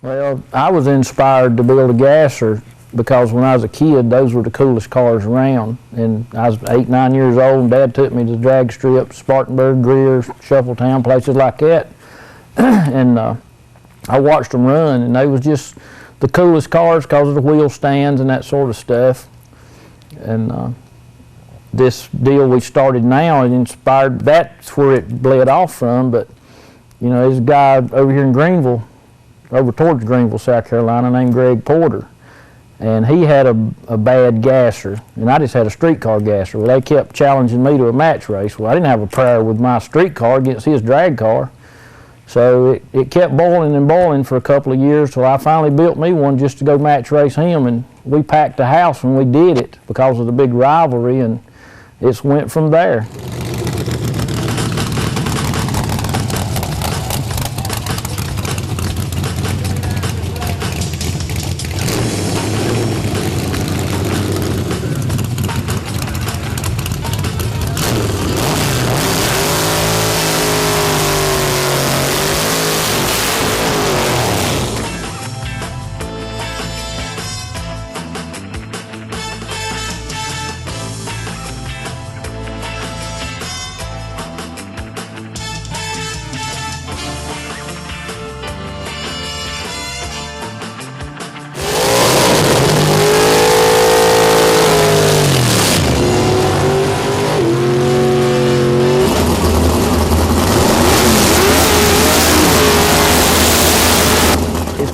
Well, I was inspired to build a gasser because when I was a kid, those were the coolest cars around. And I was 8, 9 years old, and Dad took me to the drag strip, Spartanburg, Greer, Shuffletown, places like that. And I watched them run, and they was just the coolest cars because of the wheel stands and that sort of stuff. And this deal we started now, it inspired, that's where it bled off from. But, you know, there's a guy over here in Greenville, over towards Greenville, South Carolina, named Greg Porter. And he had a bad gasser, and I just had a streetcar gasser. Well, they kept challenging me to a match race. Well, I didn't have a prayer with my streetcar against his drag car. So it kept boiling and boiling for a couple of years till I finally built me one just to go match race him. And we packed the house when we did it because of the big rivalry, and it went from there.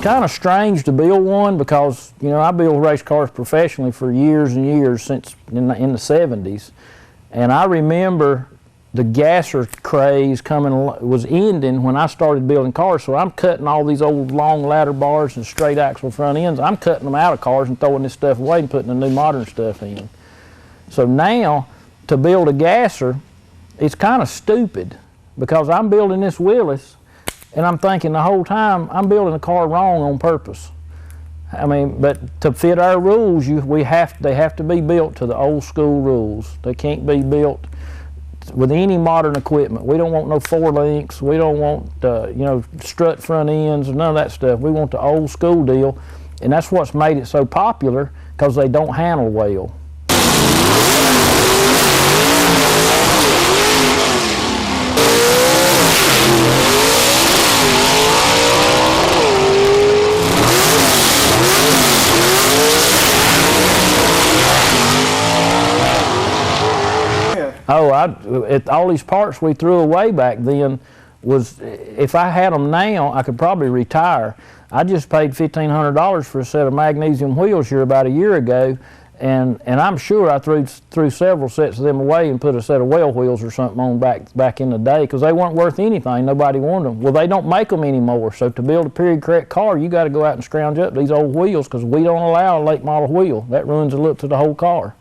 Kind of strange to build one because, you know, I built race cars professionally for years and years since in the 70s, and I remember the gasser craze was ending when I started building cars. So I'm cutting all these old long ladder bars and straight axle front ends. I'm cutting them out of cars and throwing this stuff away and putting the new modern stuff in. So now to build a gasser, it's kind of stupid because I'm building this Willis. And I'm thinking the whole time, I'm building a car wrong on purpose. I mean, but to fit our rules, they have to be built to the old school rules. They can't be built with any modern equipment. We don't want no 4 links. We don't want, you know, strut front ends, none of that stuff. We want the old school deal. And that's what's made it so popular, because they don't handle well. Oh, all these parts we threw away back then was, if I had them now, I could probably retire. I just paid $1,500 for a set of magnesium wheels here about a year ago, and I'm sure I threw several sets of them away and put a set of well wheels or something on back in the day, because they weren't worth anything. Nobody wanted them. Well, they don't make them anymore, so to build a period correct car, you got to go out and scrounge up these old wheels, because we don't allow a late model wheel. That ruins the look to the whole car.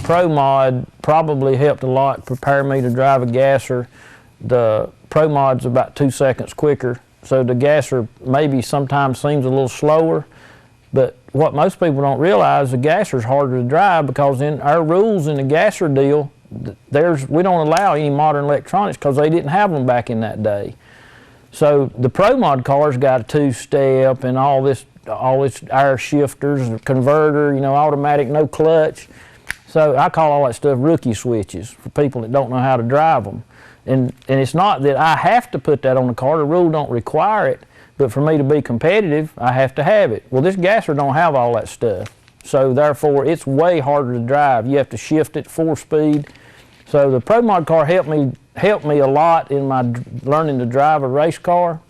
Pro Mod probably helped a lot prepare me to drive a gasser. The Pro Mod's about 2 seconds quicker, so the gasser maybe sometimes seems a little slower, but what most people don't realize, the gasser's harder to drive because in our rules in the gasser deal, we don't allow any modern electronics because they didn't have them back in that day. So the Pro Mod car's got a 2-step and all this air shifters, converter, you know, automatic, no clutch. So I call all that stuff rookie switches for people that don't know how to drive them. And it's not that I have to put that on the car, the rule don't require it, but for me to be competitive, I have to have it. Well, this gasser don't have all that stuff. So therefore, it's way harder to drive. You have to shift it 4-speed. So the Pro Mod car helped me a lot in my learning to drive a race car.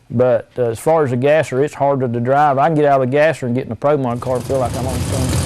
But as far as the gasser, it's harder to drive. I can get out of the gasser and get in the Pro Mod car and feel like I'm on some